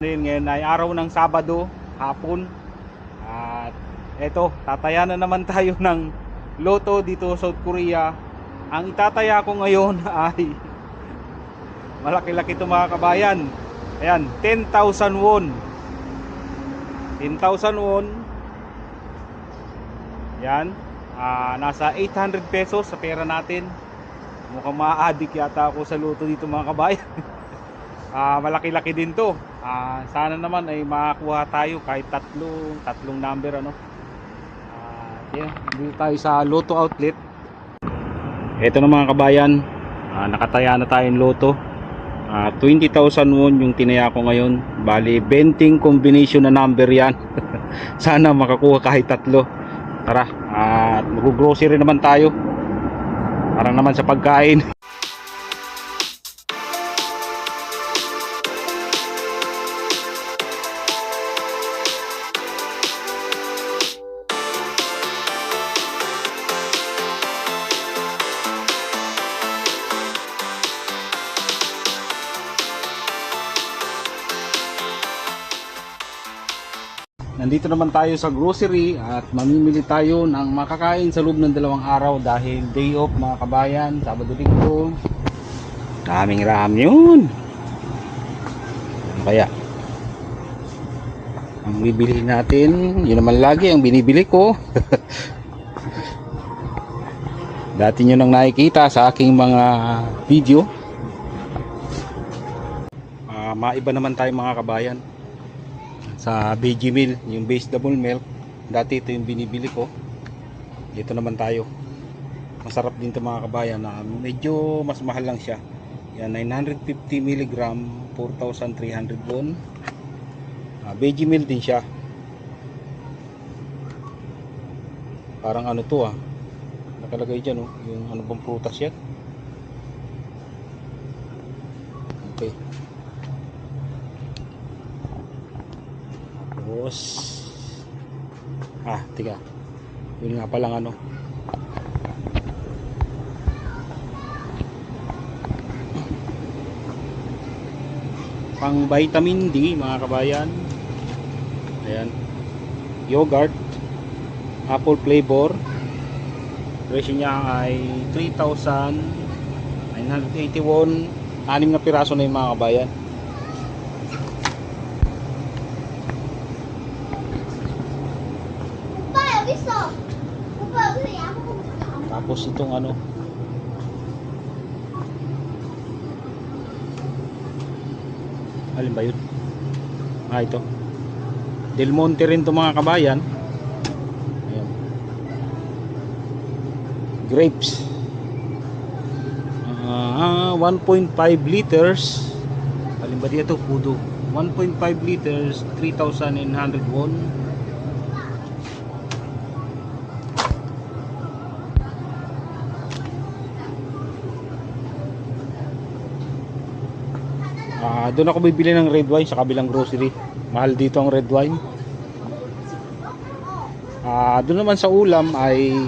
Ngayon ay araw ng Sabado, hapon. At eto, tataya na naman tayo ng loto dito sa South Korea. Ang itataya ko ngayon ay malaki-laki ito mga kabayan. Ayan, 10,000 won. 10,000 won. Yan, nasa 800 pesos sa pera natin. Mukhang ma-addict yata ako sa loto dito mga kabayan. Malaki-laki din to. Sana naman ay makakuha tayo kahit tatlong number ano. Yeah, dito tayo sa Lotto outlet. Ito na mga kabayan, nakataya na tayong loto. 20,000 won yung tinaya ko ngayon. Bali 20 combination na number yan. Sana makakuha kahit tatlo. Tara, mag-grocery naman tayo. Para naman sa pagkain. Nandito naman tayo sa grocery at mamimili tayo ng makakain sa loob ng 2 araw dahil day off mga kabayan, Sabado Linggo. Daming ram yun. Ano kaya? Ang bibili natin, yun naman lagi ang binibili ko. Dati nyo nang nakikita sa aking mga video. Maiba naman tayo mga kabayan. Sa BG Meal, yung base double milk, dati ito yung binibili ko. Dito naman tayo. Masarap din ito mga kabayan, medyo mas mahal lang siya. Yan, 950 mg, 4,300 won. BG Meal din siya. Parang ano to nakalagay dyan yung ano bang prutas yan. Okay. Tika. Yun nga palang ano. Pang vitamin D mga kabayan. Ayan. Yogurt. Apple flavor. Presyo niya ay 3,980 won. 6 na piraso na yung mga kabayan. Tapos itong ano, alin ba yun? Ito Del Monte rin ito mga kabayan. Ayan. Grapes, 1.5 liters. Alin ba dito? Pudo 1.5 liters, 3,900 won. Doon ako bibili ng red wine sa kabilang grocery. Mahal dito ang red wine. Doon naman sa ulam ay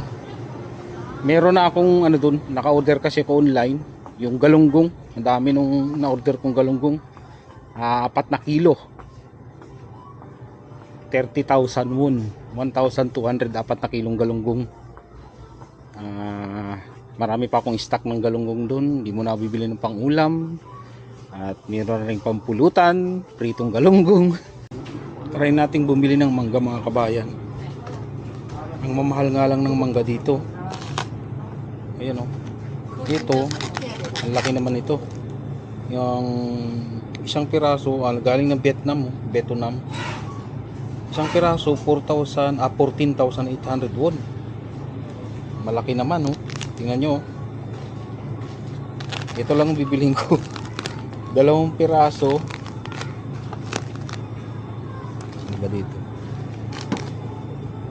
meron na akong ano doon, naka-order kasi ko online, yung galunggong. Ang dami nung na-order kong galunggong. 4 na kilo. 30,000 won. 1,200, 4 na kilong galunggong. Marami pa akong stock ng galunggong doon. Hindi mo na bibili ng pang-ulam. At mayroon ring pampulutan, pritong galunggong. Try nating bumili ng mangga mga kabayan. Ang mamahal nga lang ng mangga dito. Ayan Ito, ang laki naman ito. Yung isang piraso, galing ng Vietnam. Isang piraso, 14,800 won. Malaki naman Tingnan nyo. Ito lang bibilhin ko. 2 piraso. Ano ba dito?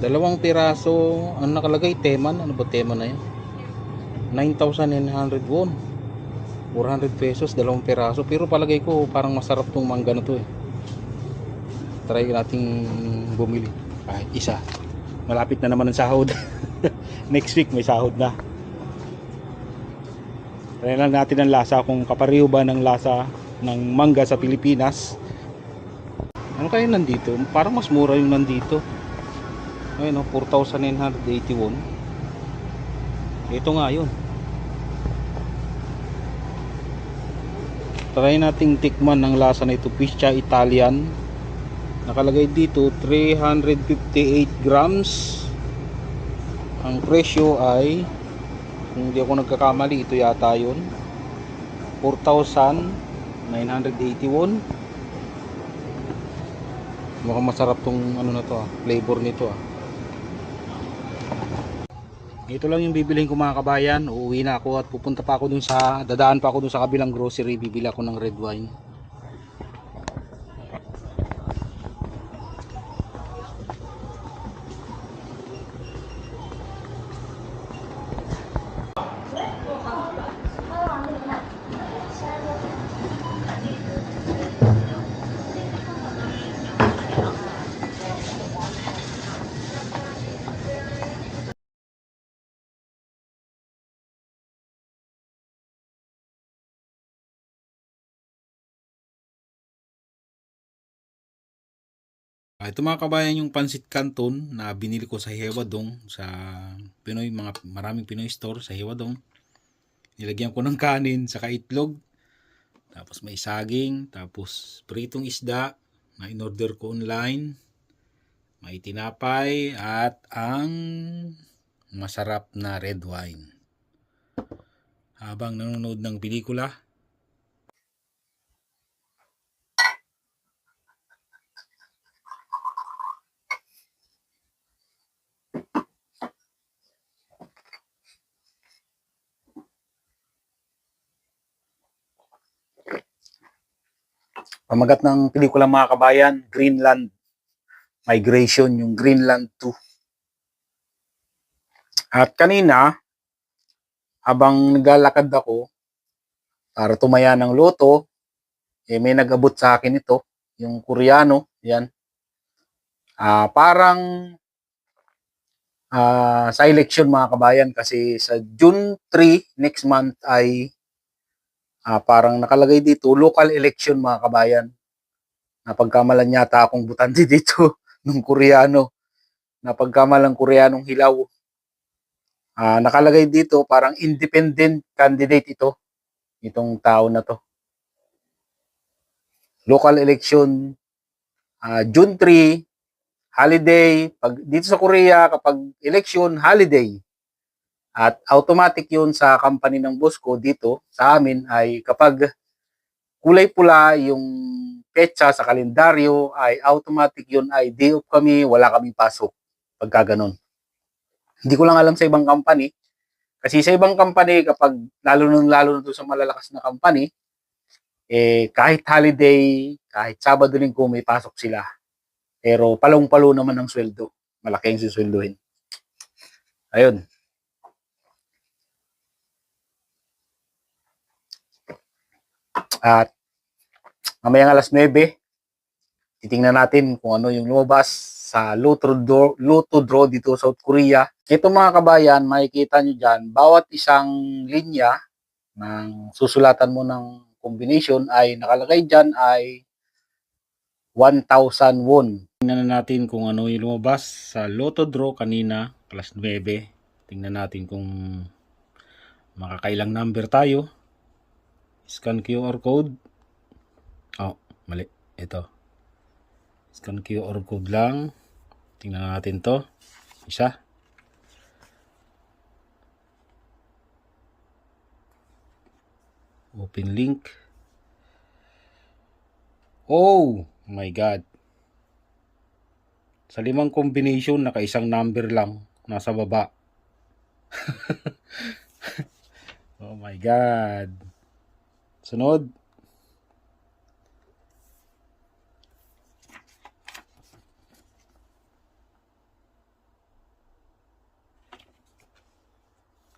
2 piraso. Ano nakalagay? Teman. Ano ba teman na yan? 9,900 won. 400 pesos. 2 piraso. Pero palagay ko parang masarap tong mangga na to Try nating bumili. Kahit isa. Malapit na naman ang sahod. Next week may sahod na. Try lang natin ang lasa kung kapareho ba ng lasa ng mangga sa Pilipinas Ano kaya nandito? Parang mas mura yung nandito. Ayun, 4,981. Ito nga yun. Try nating tikman ng lasa na ito. Pizza Italian. Nakalagay dito 358 grams. Ang presyo ay, kung hindi ako nagkakamali, ito yata yun, 4,981. Mukhang masarap tong ano na to, flavor nito. Ito lang yung bibilihin ko mga kabayan. Uuwi na ako at pupunta pa ako dun sa, dadaan pa ako dun sa kabilang grocery. Bibili ako ng red wine. Ito mga kabayan yung pansit canton na binili ko sa Hewadong, sa Pinoy, maraming Pinoy store sa Hewadong. Nilagyan ko ng kanin saka itlog, tapos may saging, tapos pritong isda na in-order ko online, may tinapay at ang masarap na red wine. Habang nanonood ng pelikula, pamagat ng pelikula mga kabayan, Greenland Migration, yung Greenland 2. At kanina, habang naglalakad ako para tumaya ng loto, may nag-abot sa akin ito, yung Koreano, yan. Parang sa election mga kabayan, kasi sa June 3 next month ay parang nakalagay dito, local election mga kabayan. Napagkamalan yata akong butante dito ng Koreano. Napagkamalang Koreanong hilaw. Nakalagay dito parang independent candidate ito, itong tao na to. Local election, June 3, holiday. Pag dito sa Korea, kapag election, holiday. At automatic yun sa company ng boss ko dito sa amin ay kapag kulay pula yung petsa sa kalendaryo ay automatic yun ay day off kami, wala kaming pasok pagka ganun. Hindi ko lang alam sa ibang company. Kasi sa ibang company, kapag lalo na doon sa malalakas na company, kahit holiday, kahit Sabado Linggo may pasok sila. Pero palong-palo naman ang sweldo. Malaki ang susweldohin. Ayun. At mamayang alas 9, titingnan natin kung ano yung lumabas sa Lotto draw dito sa South Korea. Ito mga kabayan, makikita nyo dyan, bawat isang linya ng susulatan mo ng combination ay nakalagay dyan ay 1,000 won. Tingnan na natin kung ano yung lumabas sa Lotto draw kanina, alas 9. Tingnan natin kung makakailang number tayo. Scan QR code. Oh, mali. Ito. Scan QR code lang. Tingnan natin to. Isa. Open link. Oh my God. Sa 5 combination, naka-isang number lang. Nasa baba. Oh my God. Sunod.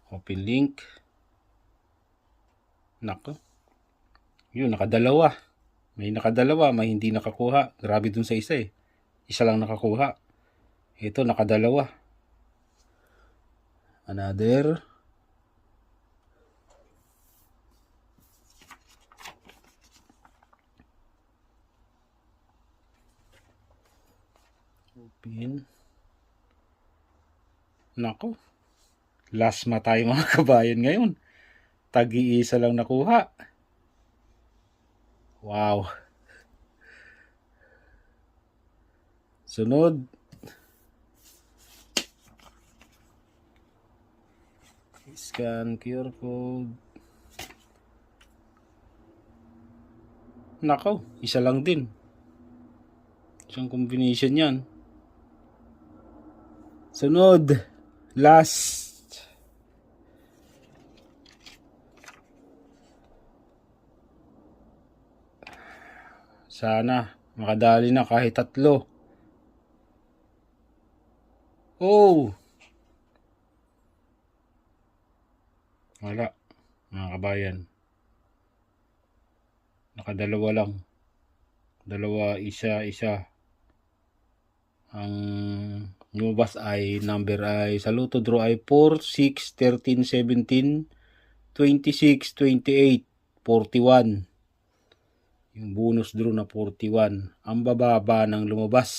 Open link. Nako. Yun, nakadalawa. May nakadalawa, may hindi nakakuha. Grabe dun sa isa eh. Isa lang nakakuha. Ito, nakadalawa. Another. Open. Nako. Lasma tayo mga kabayan ngayon. Tag-iisa lang nakuha. Wow. Sunod. Scan QR code. Nako, isa lang din. Isang combination yan. Sunod. Last. Sana makadali na kahit 3. Oh! Wala, mga kabayan. Nakadalawa lang. Dalawa, isa. Ang lumabas ay number ay sa Lotto draw ay 4, 6, 13, 17, 26, 28, 41. Yung bonus draw na 41. Ang bababa ng lumabas.